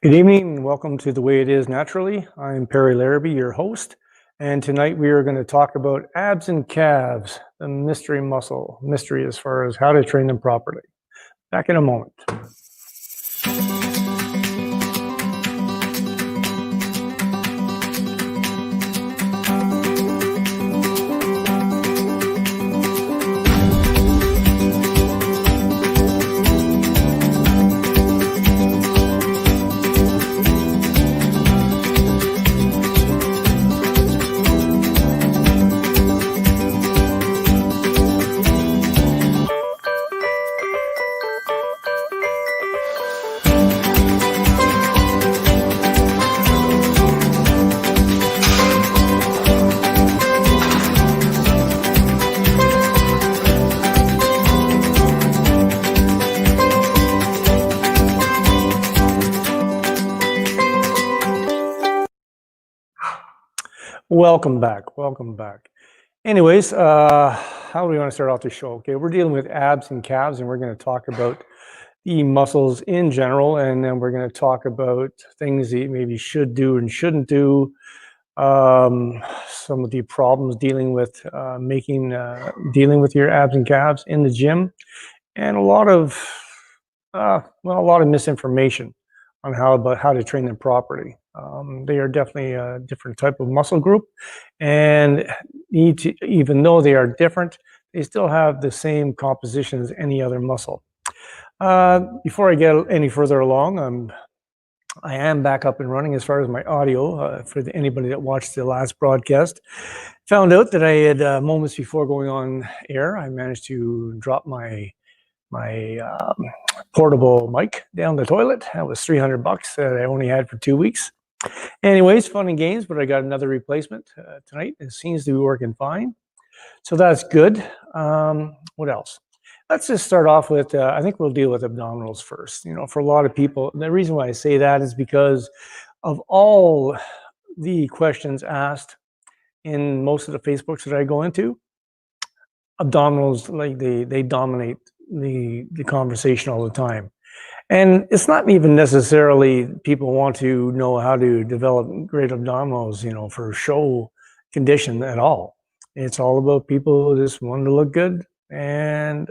Good evening and welcome to The Way It Is Naturally. I'm Perry Larrabee, your host, and tonight we are going to talk about abs and calves, the mystery muscle, mystery as far as how to train them properly. Back in a moment. Welcome back. Welcome back. Anyways, how do we want to start off the show? Okay, we're dealing with abs and calves, and we're going to talk about the muscles in general, and then we're going to talk about things that you maybe should do and shouldn't do. Some of the problems dealing with dealing with your abs and calves in the gym, and a lot of misinformation on how to train them properly. They are definitely a different type of muscle group, and even though they are different, they still have the same composition as any other muscle. Before I get any further along, I am back up and running as far as my audio. For anybody that watched the last broadcast, found out that I had moments before going on air, I managed to drop my portable mic down the toilet. That was $300 that I only had for 2 weeks. Anyways, fun and games, but I got another replacement tonight. It seems to be working fine, so that's good. What else? Let's just start off with, I think we'll deal with abdominals first. You know, for a lot of people, the reason why I say that is because of all the questions asked in most of the Facebooks that I go into, abdominals, like they dominate the conversation all the time. And it's not even necessarily people want to know how to develop great abdominals, you know, for show condition at all. It's all about people just wanting to look good, and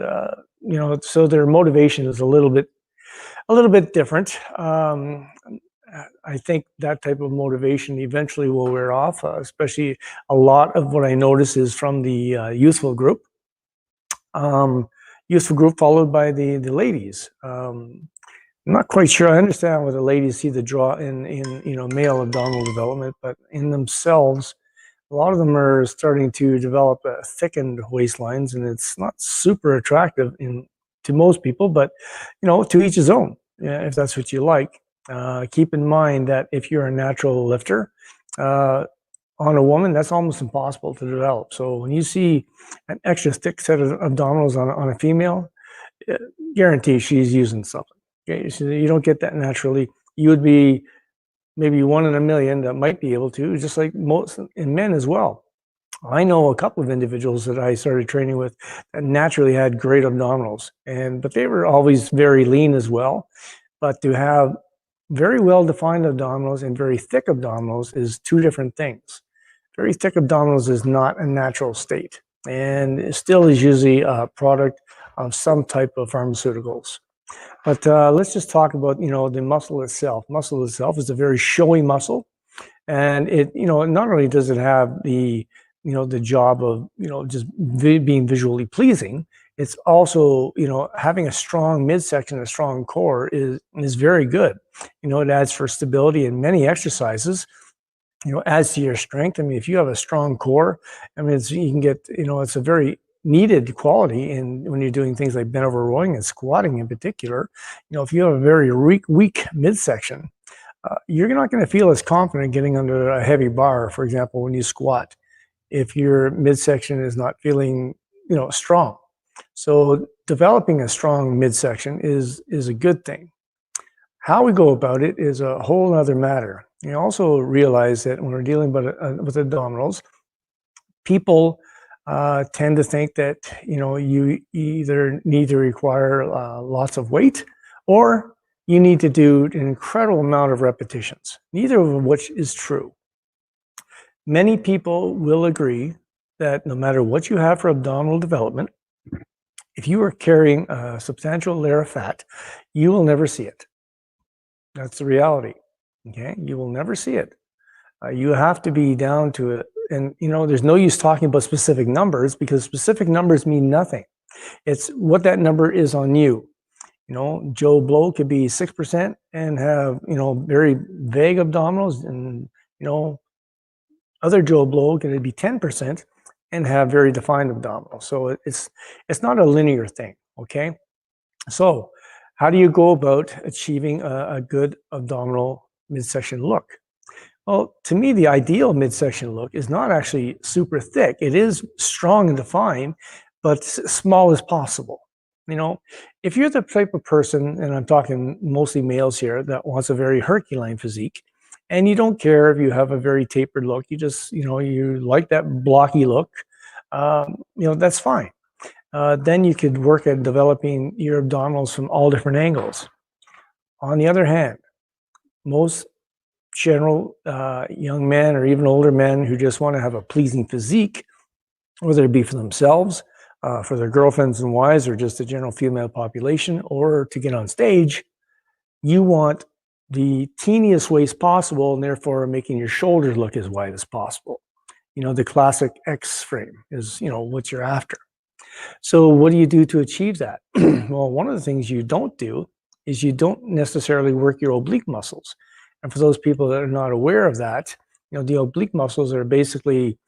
you know, so their motivation is a little bit different. I think that type of motivation eventually will wear off, especially a lot of what I notice is from the youthful group. Youthful group followed by the ladies. I'm not quite sure I understand where the ladies see the draw in you know, male abdominal development, but in themselves, a lot of them are starting to develop thickened waistlines, and it's not super attractive to most people, but you know, to each his own. Yeah, if that's what you like. Keep in mind that if you're a natural lifter, on a woman, that's almost impossible to develop. So when you see an extra thick set of abdominals on a female, guarantee she's using something. Okay, so you don't get that naturally. You would be maybe 1 in a million that might be able to, just like most in men as well. I know a couple of individuals that I started training with that naturally had great abdominals, but they were always very lean as well. But to have very well defined abdominals and very thick abdominals is two different things. Very thick abdominals is not a natural state, and it still is usually a product of some type of pharmaceuticals. But let's just talk about, you know, the muscle itself. Muscle itself is a very showy muscle, and it, you know, not only does it have the, you know, the job of, you know, just being visually pleasing, it's also, you know, having a strong midsection, a strong core is very good. You know, it adds for stability in many exercises. You know, adds to your strength. I mean, if you have a strong core, I mean, you can get, you know, it's a very needed quality in when you're doing things like bent over rowing and squatting in particular. You know, if you have a very weak midsection, you're not going to feel as confident getting under a heavy bar, for example, when you squat, if your midsection is not feeling, you know, strong. So developing a strong midsection is a good thing. How we go about it is a whole other matter. You also realize that when we're dealing with abdominals, people tend to think that, you know, you either need to require lots of weight, or you need to do an incredible amount of repetitions, neither of which is true. Many people will agree that no matter what you have for abdominal development, if you are carrying a substantial layer of fat, you will never see it. That's the reality. Okay, you will never see it. You have to be down to it. And there's no use talking about specific numbers because specific numbers mean nothing. It's what that number is on you. Joe Blow could be 6% and have, very vague abdominals, and, other Joe Blow could be 10% and have very defined abdominals. So it's not a linear thing, okay? So how do you go about achieving a good abdominal midsection look? Well, to me, the ideal midsection look is not actually super thick. It is strong and defined, but small as possible. If you're the type of person, and I'm talking mostly males here, that wants a very Herculean physique, and you don't care if you have a very tapered look, you just, you like that blocky look, that's fine. Then you could work at developing your abdominals from all different angles. On the other hand, most general young men or even older men who just want to have a pleasing physique, whether it be for themselves, for their girlfriends and wives, or just the general female population, or to get on stage, you want the teeniest waist possible, and therefore making your shoulders look as wide as possible. The classic X frame is, what you're after. So what do you do to achieve that? Well, one of the things you don't do is you don't necessarily work your oblique muscles. And for those people that are not aware of that, the oblique muscles are basically,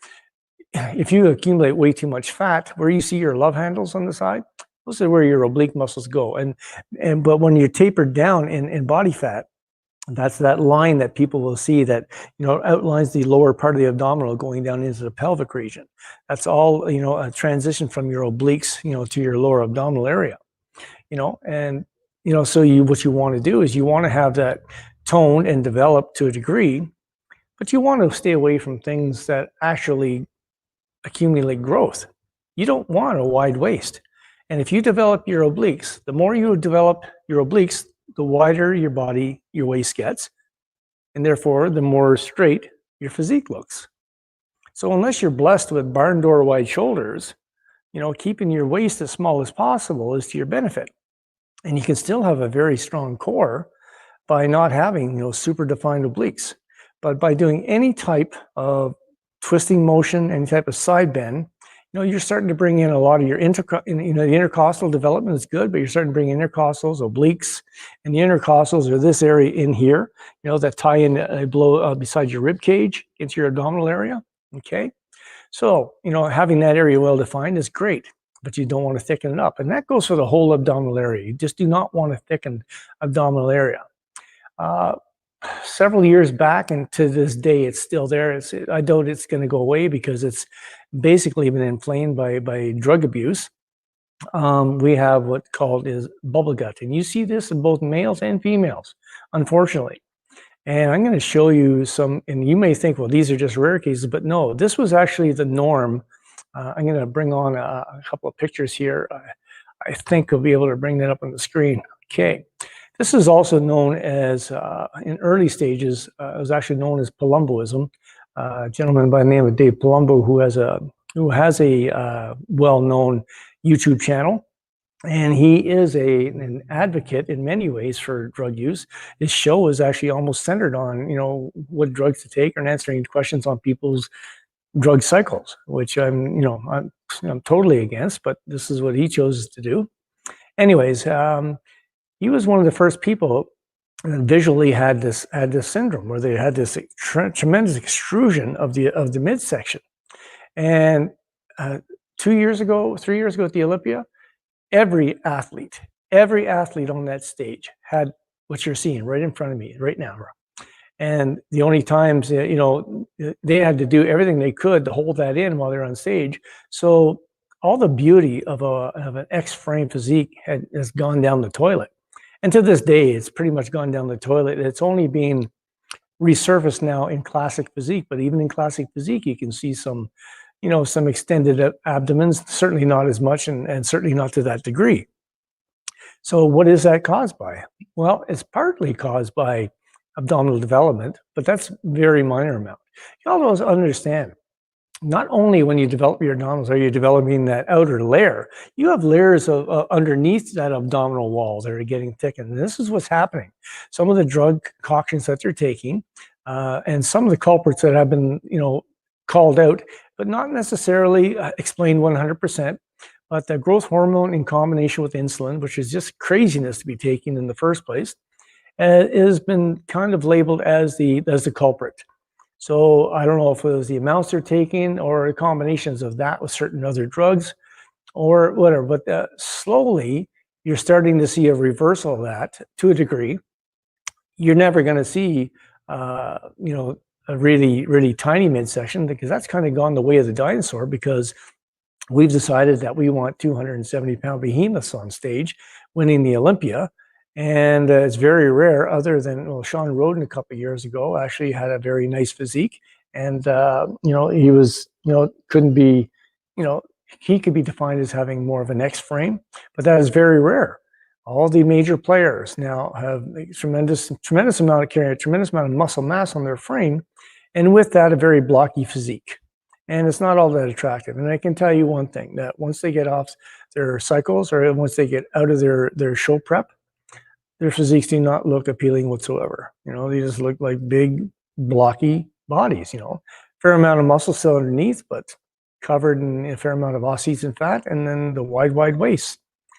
if you accumulate way too much fat, where you see your love handles on the side, those are where your oblique muscles go. But when you're tapered down in body fat, that's that line that people will see that, outlines the lower part of the abdominal going down into the pelvic region. That's all, a transition from your obliques, to your lower abdominal area, and, so what you want to do is you want to have that toned and developed to a degree, but you want to stay away from things that actually accumulate growth. You don't want a wide waist. And if you develop your obliques, the more you develop your obliques, the wider your body, your waist gets, and therefore the more straight your physique looks. So unless you're blessed with barn door wide shoulders, keeping your waist as small as possible is to your benefit. And you can still have a very strong core by not having, super defined obliques. But by doing any type of twisting motion, any type of side bend, you're starting to bring in a lot of your the intercostal development is good, but you're starting to bring in intercostals, obliques, and the intercostals are this area in here, that tie in below beside your rib cage into your abdominal area. Okay, so having that area well defined is great, but you don't want to thicken it up, and that goes for the whole abdominal area. You just do not want to thicken abdominal area. Several years back, and to this day, it's still there. I doubt it's going to go away because it's basically been inflamed by drug abuse. We have what's called is bubble gut, and you see this in both males and females, unfortunately. And I'm going to show you some, and you may think, well, these are just rare cases, but no, this was actually the norm. I'm going to bring on a couple of pictures here. I think we'll be able to bring that up on the screen. Okay. This is also known as, in early stages, it was actually known as Palumboism. A gentleman by the name of Dave Palumbo, who has a well-known YouTube channel, and he is an advocate in many ways for drug use. His show is actually almost centered on, what drugs to take and answering questions on people's drug cycles, which I'm totally against, but this is what he chose to do. Anyways, he was one of the first people that visually had this syndrome where they had this tremendous extrusion of the midsection. And 3 years ago at the Olympia, every athlete on that stage had what you're seeing right in front of me right now. And the only times, they had to do everything they could to hold that in while they're on stage. So all the beauty of an X-frame physique has gone down the toilet. And to this day, it's pretty much gone down the toilet. It's only being resurfaced now in classic physique, but even in classic physique, you can see some extended abdomens, certainly not as much and certainly not to that degree. So what is that caused by? Well, it's partly caused by abdominal development, but that's very minor amount. You also understand, not only when you develop your abdominals are you developing that outer layer, you have layers of underneath that abdominal wall that are getting thickened. And this is what's happening. Some of the drug concoctions that they're taking, and some of the culprits that have been, called out, but not necessarily explained 100%. But the growth hormone in combination with insulin, which is just craziness to be taken in the first place, has been kind of labeled as the culprit. So I don't know if it was the amounts they're taking or combinations of that with certain other drugs or whatever, but slowly you're starting to see a reversal of that to a degree. You're never going to see, a really, really tiny midsection, because that's kind of gone the way of the dinosaur, because we've decided that we want 270-pound behemoths on stage winning the Olympia. And it's very rare, other than, well, Sean Roden a couple of years ago actually had a very nice physique. And, he was, couldn't be, he could be defined as having more of an X frame, but that is very rare. All the major players now have a tremendous amount of carrying, a tremendous amount of muscle mass on their frame. And with that, a very blocky physique. And it's not all that attractive. And I can tell you one thing, that once they get off their cycles, or once they get out of their show prep, their physiques do not look appealing whatsoever. They just look like big, blocky bodies, fair amount of muscle still underneath, but covered in a fair amount of off-season fat, and then the wide waist.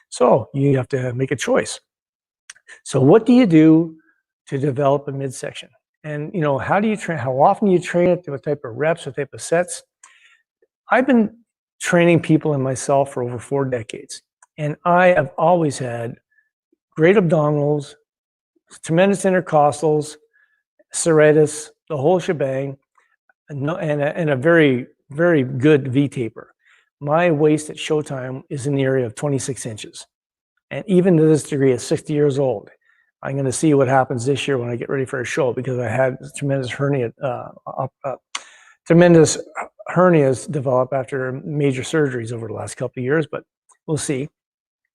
So you have to make a choice. So what do you do to develop a midsection? And, how do you train? How often do you train it? What type of reps? What type of sets? I've been training people and myself for over 4 decades, and I have always had great abdominals, tremendous intercostals, serratus, the whole shebang, and a very, very good V-taper. My waist at showtime is in the area of 26 inches. And even to this degree, at 60 years old, I'm going to see what happens this year when I get ready for a show, because I had tremendous hernias develop after major surgeries over the last couple of years, but we'll see.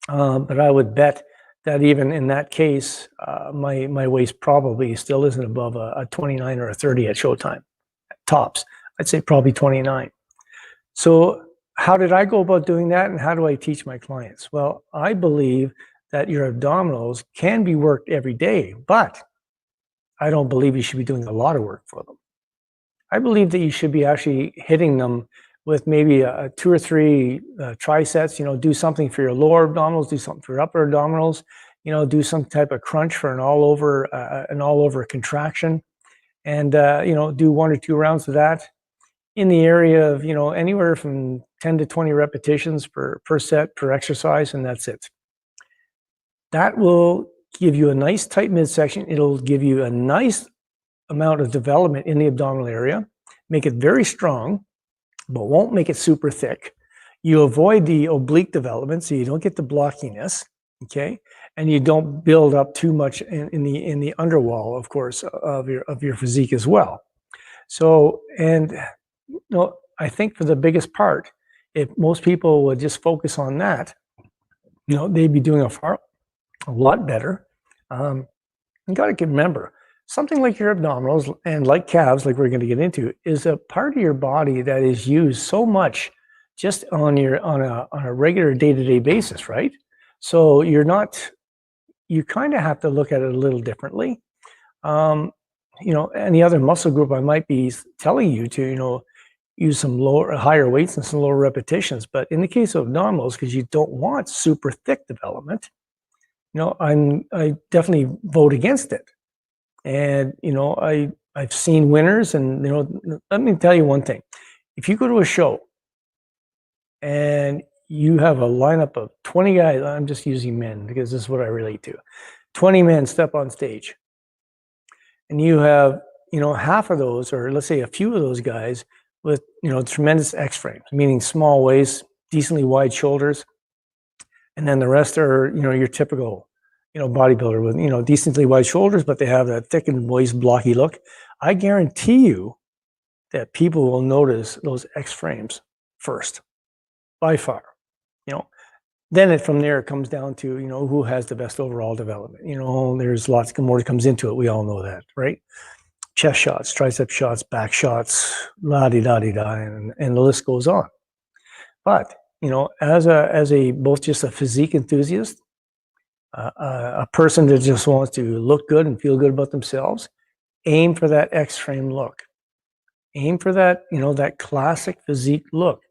But I would bet that even in that case, my waist probably still isn't above a 29 or a 30 at showtime, tops. I'd say probably 29. So how did I go about doing that, and how do I teach my clients? Well, I believe that your abdominals can be worked every day, but I don't believe you should be doing a lot of work for them. I believe that you should be actually hitting them with maybe 2 or 3 trisets. Do something for your lower abdominals, do something for your upper abdominals. Do some type of crunch for an all over contraction, and do 1 or 2 rounds of that in the area of anywhere from 10 to 20 repetitions per set per exercise, and that's it. That will give you a nice tight midsection. It'll give you a nice amount of development in the abdominal area, make it very strong, but won't make it super thick. You avoid the oblique development, so you don't get the blockiness, okay? And you don't build up too much in the underwall, of course, of your physique as well. So, and I think for the biggest part, if most people would just focus on that, they'd be doing a lot better. You got to remember, something like your abdominals and like calves, like we're going to get into, is a part of your body that is used so much just on a regular day-to-day basis, right? So you kind of have to look at it a little differently. Any other muscle group I might be telling you to, use some higher weights and some lower repetitions. But in the case of abdominals, because you don't want super thick development, I definitely vote against it. And, I've seen winners, and, let me tell you one thing. If you go to a show and you have a lineup of 20 guys, I'm just using men because this is what I relate to, 20 men step on stage, and you have, half of those, or let's say a few of those guys with, tremendous X frames, meaning small waist, decently wide shoulders. And then the rest are, your typical, bodybuilder with, decently wide shoulders, but they have that thickened waist, blocky look. I guarantee you that people will notice those X frames first, by far. Then from there, it comes down to, who has the best overall development. There's lots more that comes into it. We all know that, right? Chest shots, tricep shots, back shots, la-di-da-di-da, and the list goes on. But, as a both just a physique enthusiast, a person that just wants to look good and feel good about themselves, aim for that X-frame look. Aim for that, that classic physique look.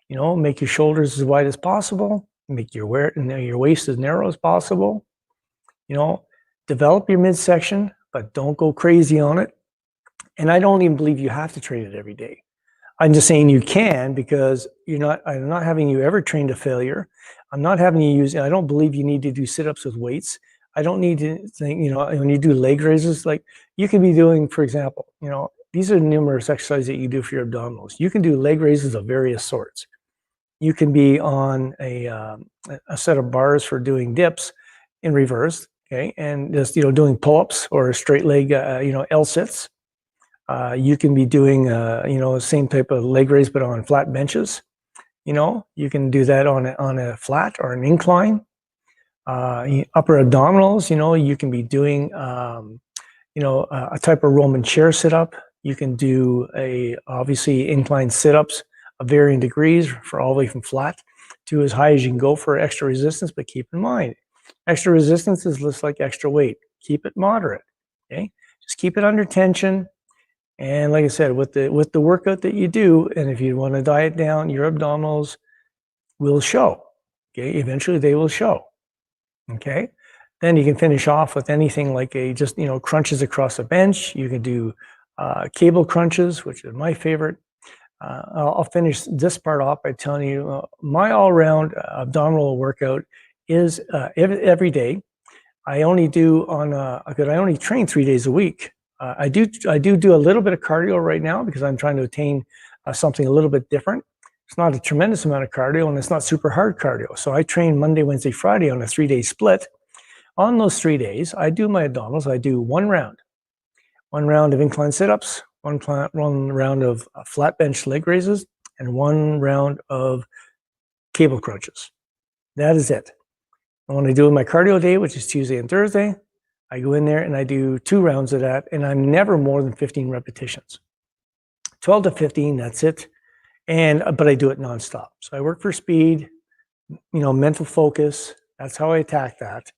Make your shoulders as wide as possible, make your waist as narrow as possible. Develop your midsection, but don't go crazy on it. And I don't even believe you have to train it every day. I'm just saying you can, because I'm not having you ever train to failure. I'm not having you I don't believe you need to do sit-ups with weights. I don't need to think, when you do leg raises, like you could be doing, for example, these are numerous exercises that you do for your abdominals. You can do leg raises of various sorts. You can be on a set of bars for doing dips in reverse, okay, and just doing pull-ups or straight leg, L-sits. You can be doing, the same type of leg raise, but on flat benches. You can do that on a flat or an incline. Upper abdominals, you can be doing, a type of Roman chair sit-up. You can do obviously incline sit-ups of varying degrees, for all the way from flat to as high as you can go for extra resistance. But keep in mind, extra resistance is just like extra weight. Keep it moderate, okay? Just keep it under tension. And like I said, with the workout that you do, and if you want to diet down, your abdominals will show. Okay, eventually they will show. Okay, then you can finish off with anything like just crunches across a bench. You can do cable crunches, which is my favorite. I'll finish this part off by telling you my all-around abdominal workout is every day. I only do I only train 3 days a week. I do a little bit of cardio right now, because I'm trying to attain something a little bit different. It's not a tremendous amount of cardio, and it's not super hard cardio. So I train Monday, Wednesday, Friday on a 3-day split. On those 3 days, I do my abdominals. I do one round of incline sit-ups, one round of flat bench leg raises, and one round of cable crunches. That is it. And when I do my cardio day, which is Tuesday and Thursday, I go in there and I do 2 rounds of that, and I'm never more than 15 repetitions. 12 to 15, that's it. But I do it nonstop. So I work for speed, mental focus. That's how I attack that.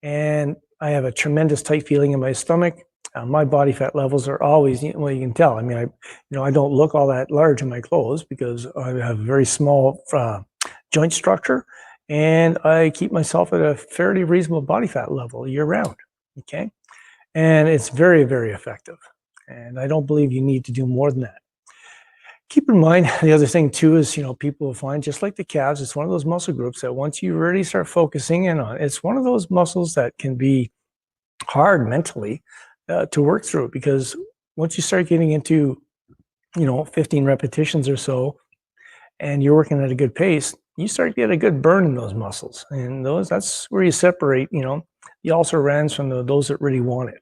And I have a tremendous tight feeling in my stomach. My body fat levels are always, well, you can tell. I mean, I don't look all that large in my clothes, because I have a very small joint structure, and I keep myself at a fairly reasonable body fat level year round. Okay, and it's very, very effective. And I don't believe you need to do more than that. Keep in mind, the other thing too is, people will find, just like the calves, it's one of those muscle groups that once you really start focusing in on, it's one of those muscles that can be hard mentally to work through, because once you start getting into, 15 repetitions or so, and you're working at a good pace, you start to get a good burn in those muscles. And that's where you separate, the also-rans from those that really want it.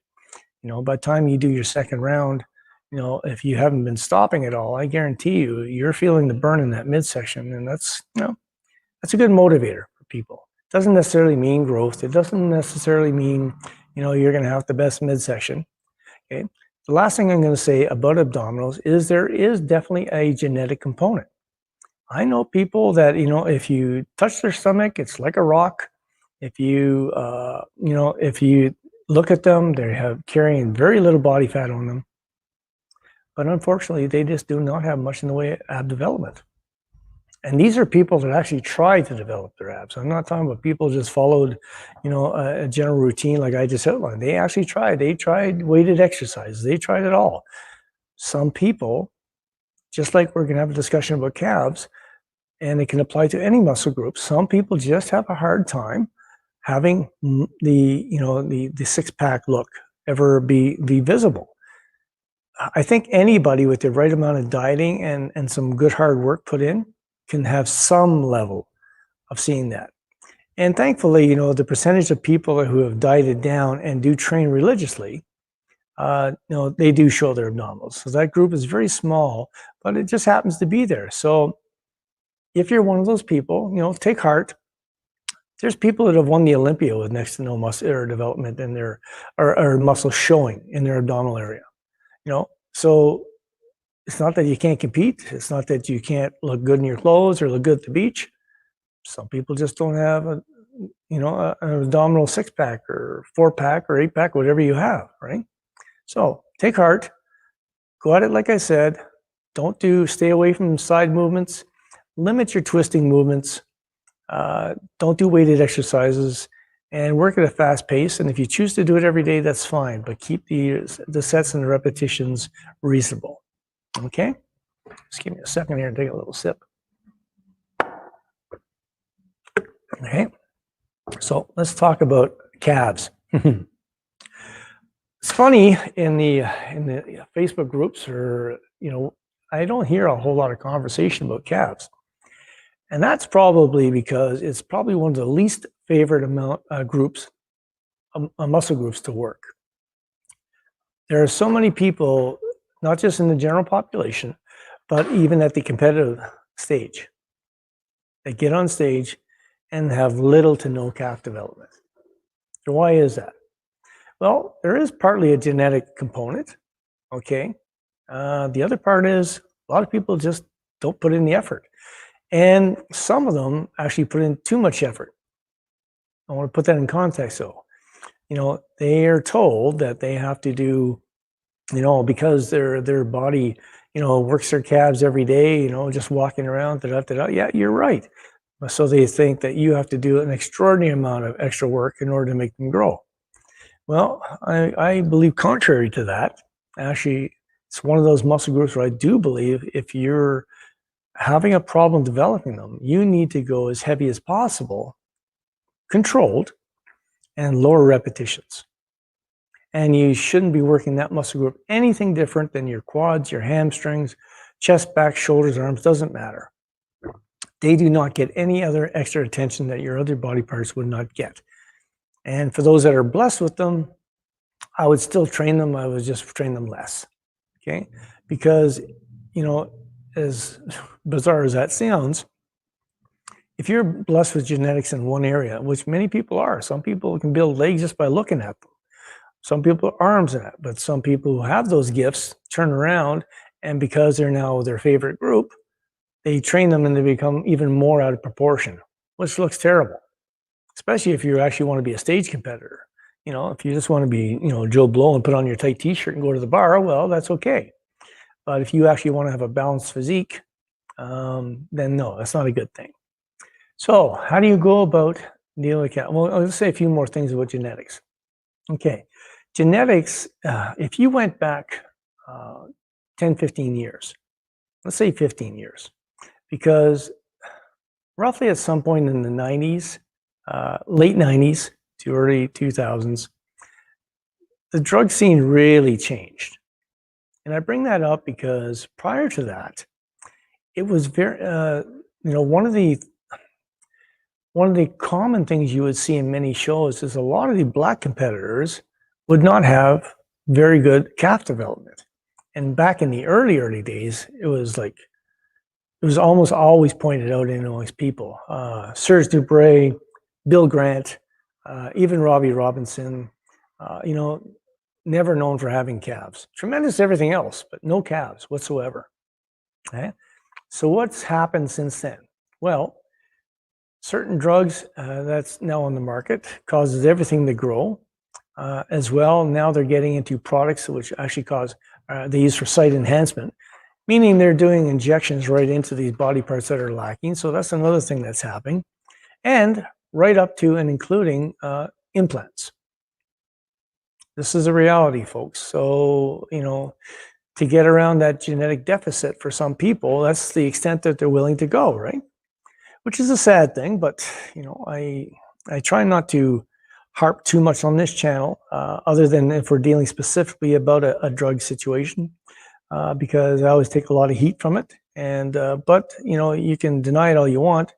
By the time you do your second round, if you haven't been stopping at all, I guarantee you're feeling the burn in that midsection. And that's, that's a good motivator for people. It doesn't necessarily mean growth. It doesn't necessarily mean, you're going to have the best midsection. Okay. The last thing I'm going to say about abdominals is there is definitely a genetic component. I know people that, if you touch their stomach, it's like a rock. If you, if you look at them, they have carrying very little body fat on them. But unfortunately, they just do not have much in the way of ab development. And these are people that actually tried to develop their abs. I'm not talking about people just followed, a general routine like I just outlined. They actually tried. They tried weighted exercises. They tried it all. Some people, just like we're going to have a discussion about calves, and it can apply to any muscle group, some people just have a hard time having the six-pack look ever be visible. I think anybody with the right amount of dieting and some good hard work put in can have some level of seeing that. And thankfully, the percentage of people who have dieted down and do train religiously, they do show their abdominals. So that group is very small, but it just happens to be there. So if you're one of those people, take heart. There's people that have won the Olympia with next to no muscle development in their or muscle showing in their abdominal area. So it's not that you can't compete. It's not that you can't look good in your clothes or look good at the beach. Some people just don't have an abdominal 6-pack or 4-pack or 8-pack, whatever you have, right? So take heart, go at it like I said. Stay away from side movements, limit your twisting movements, don't do weighted exercises, and work at a fast pace. And if you choose to do it every day, that's fine, but keep the sets and the repetitions reasonable. Okay? Just give me a second here and take a little sip. Okay, so let's talk about calves. It's funny in the Facebook groups, or I don't hear a whole lot of conversation about calves, and that's probably because it's probably one of the least favorite muscle groups to work. There are so many people, not just in the general population, but even at the competitive stage, that get on stage and have little to no calf development. So why is that? Well, there is partly a genetic component, okay? The other part is a lot of people just don't put in the effort. And some of them actually put in too much effort. I want to put that in context though. They are told that they have to do, because their body, works their calves every day, just walking around, Yeah, you're right. So they think that you have to do an extraordinary amount of extra work in order to make them grow. Well, I believe contrary to that. Actually, it's one of those muscle groups where I do believe if you're having a problem developing them, you need to go as heavy as possible, controlled, and lower repetitions. And you shouldn't be working that muscle group anything different than your quads, your hamstrings, chest, back, shoulders, arms, doesn't matter. They do not get any other extra attention that your other body parts would not get. And for those that are blessed with them, I would still train them. I would just train them less. Okay? Because, as bizarre as that sounds, if you're blessed with genetics in one area, which many people are, some people can build legs just by looking at them. Some people arms in it, but some people who have those gifts turn around, and because they're now their favorite group, they train them and they become even more out of proportion, which looks terrible, especially if you actually want to be a stage competitor. If you just want to be, Joe Blow and put on your tight t-shirt and go to the bar, well, that's okay. But if you actually want to have a balanced physique, then no, that's not a good thing. So how do you go about dealing with calves? Well, let's say a few more things about genetics. Okay, genetics, if you went back 10, 15 years, let's say 15 years, because roughly at some point in the 90s, late 90s to early 2000s, the drug scene really changed. And I bring that up because prior to that, it was very, one of the common things you would see in many shows is a lot of the black competitors would not have very good calf development. And back in the early days, it was almost always pointed out in those people. Serge Dubray, Bill Grant, even Robbie Robinson, never known for having calves. Tremendous everything else, but no calves whatsoever. Okay? So what's happened since then? Well, certain drugs that's now on the market causes everything to grow. As well, now they're getting into products which actually they use for site enhancement, meaning they're doing injections right into these body parts that are lacking. So that's another thing that's happening. And right up to and including implants. This is a reality, folks. So, to get around that genetic deficit for some people, that's the extent that they're willing to go, right? Which is a sad thing, but, I try not to harp too much on this channel, other than if we're dealing specifically about a drug situation, because I always take a lot of heat from it. And, but, you can deny it all you want.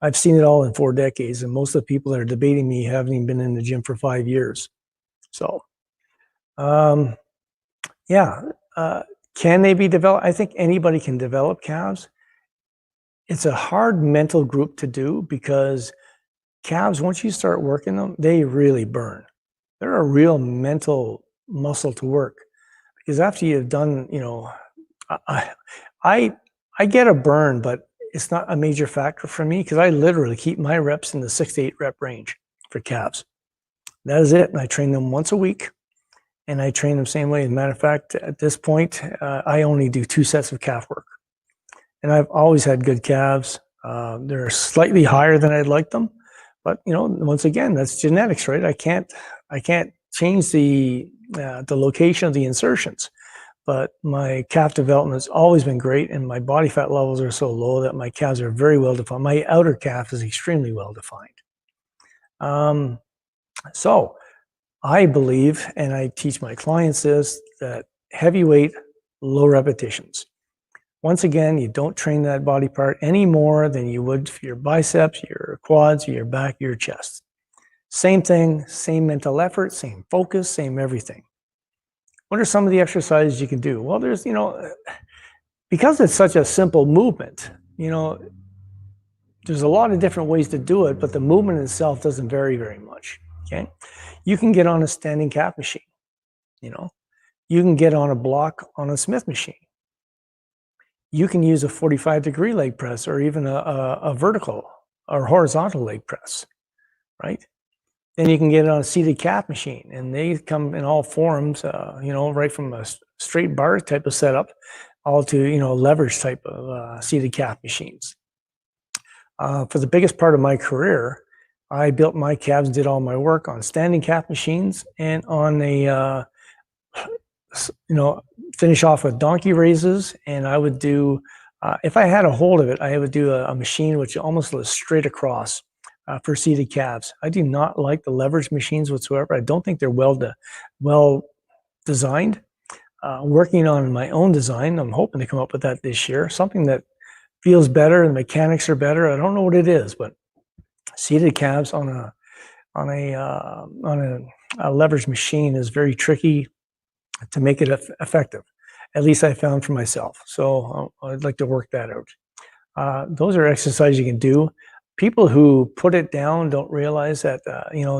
I've seen it all in 4 decades, and most of the people that are debating me haven't even been in the gym for 5 years. So, can they be developed? I think anybody can develop calves. It's a hard mental group to do because calves, once you start working them, they really burn. They're a real mental muscle to work, because after you've done, I, I, I get a burn, but it's not a major factor for me because I literally keep my reps in the 6 to 8 rep range for calves. That is it. And I train them once a week, and I train them same way. As a matter of fact, at this point, I only do 2 sets of calf work, and I've always had good calves. They're slightly higher than I'd like them, but once again, that's genetics, right? I can't change the location of the insertions, but my calf development has always been great, and my body fat levels are so low that my calves are very well defined. My outer calf is extremely well defined. So I believe, and I teach my clients this, that heavyweight, low repetitions. Once again, you don't train that body part any more than you would for your biceps, your quads, your back, your chest. Same thing, same mental effort, same focus, same everything. What are some of the exercises you can do? Well, there's, because it's such a simple movement, there's a lot of different ways to do it, but the movement itself doesn't vary very much, okay? You can get on a standing calf machine, You can get on a block on a Smith machine. You can use a 45-degree leg press, or even a vertical or horizontal leg press, right? Then you can get on a seated calf machine, and they come in all forms, right from a straight bar type of setup all to, leverage type of seated calf machines. For the biggest part of my career, I built my calves, did all my work on standing calf machines and on a, finish off with donkey raises. And I would do, if I had a hold of it, I would do a machine which almost was straight across for seated calves. I do not like the leverage machines whatsoever. I don't think they're well designed. Working on my own design, I'm hoping to come up with that this year. Something that feels better, the mechanics are better. I don't know what it is, but seated calves on a leverage machine is very tricky to make it effective. At least I found for myself. So I'd like to work that out. Those are exercises you can do. People who put it down don't realize that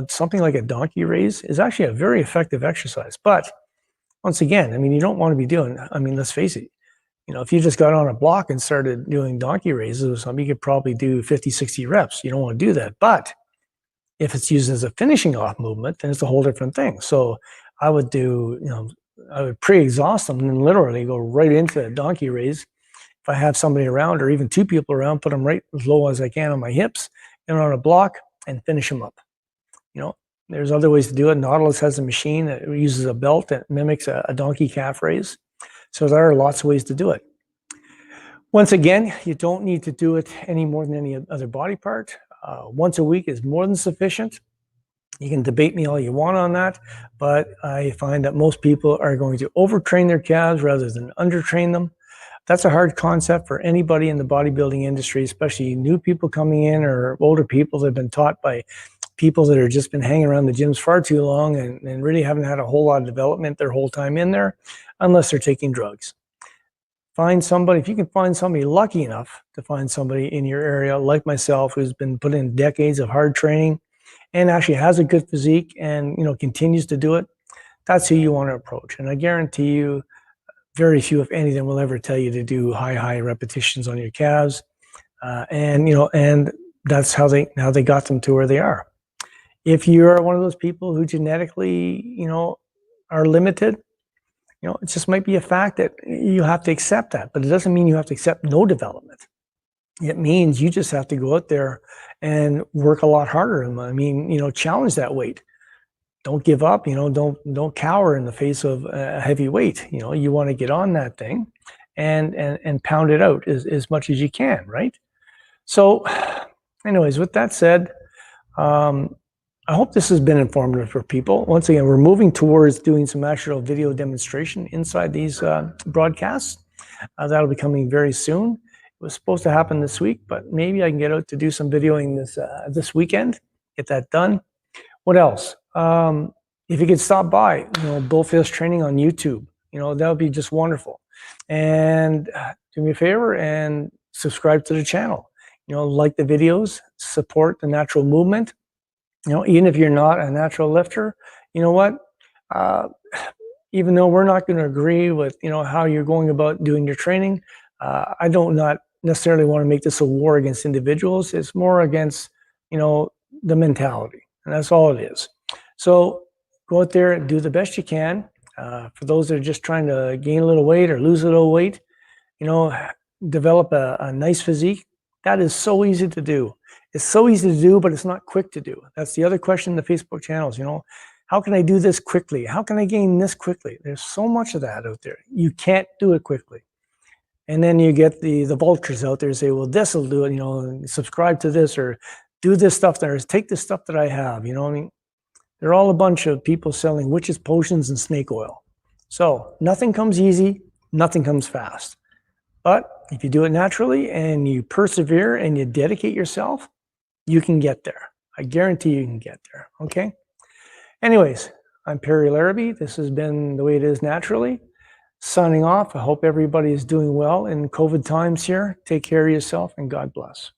something like a donkey raise is actually a very effective exercise. But once again, you don't want to be doing. Let's face it. If you just got on a block and started doing donkey raises or something, you could probably do 50, 60 reps. You don't want to do that. But if it's used as a finishing off movement, then it's a whole different thing. So I would do, I would pre-exhaust them and then literally go right into a donkey raise. If I have somebody around, or even 2 people around, put them right as low as I can on my hips and on a block and finish them up. There's other ways to do it. Nautilus has a machine that uses a belt that mimics a donkey calf raise. So there are lots of ways to do it. Once again, you don't need to do it any more than any other body part. Once a week is more than sufficient. You can debate me all you want on that, but I find that most people are going to overtrain their calves rather than undertrain them. That's a hard concept for anybody in the bodybuilding industry, especially new people coming in or older people that have been taught by people that have just been hanging around the gyms far too long and really haven't had a whole lot of development their whole time in there, unless they're taking drugs. Find somebody, if you can find somebody, lucky enough to find somebody in your area like myself who's been put in decades of hard training and actually has a good physique and continues to do it, that's who you want to approach. And I guarantee you, very few, if any, of them will ever tell you to do high repetitions on your calves, and that's how they got them to where they are. If you're one of those people who genetically, are limited, it just might be a fact that you have to accept that, but it doesn't mean you have to accept no development. It means you just have to go out there and work a lot harder. Challenge that weight. Don't give up, don't cower in the face of a heavy weight. You want to get on that thing and pound it out as much as you can, right? So anyways, with that said, I hope this has been informative for people. Once again, we're moving towards doing some actual video demonstration inside these broadcasts. That'll be coming very soon. It was supposed to happen this week, but maybe I can get out to do some videoing this weekend, get that done. What else? If you could stop by, Bullfist Training on YouTube, that would be just wonderful. And do me a favor and subscribe to the channel. like the videos, support the natural movement. Even if you're not a natural lifter, you know what? Uh, Even though we're not going to agree with, how you're going about doing your training, I don't not necessarily want to make this a war against individuals. It's more against, the mentality, and that's all it is. So go out there and do the best you can. For those that are just trying to gain a little weight or lose a little weight, you know, develop a nice physique. That is so easy to do. It's so easy to do, but it's not quick to do. That's the other question in the Facebook channels, how can I do this quickly? How can I gain this quickly? There's so much of that out there. You can't do it quickly. And then you get the vultures out there say, well, this will do it, subscribe to this or do this stuff there, take this stuff that I have, I mean, they're all a bunch of people selling witches potions and snake oil. So nothing comes easy, nothing comes fast. But if you do it naturally and you persevere and you dedicate yourself, you can get there. I guarantee you can get there, okay? Anyways, I'm Perry Larrabee. This has been The Way It Is Naturally. Signing off. I hope everybody is doing well in COVID times here. Take care of yourself and God bless.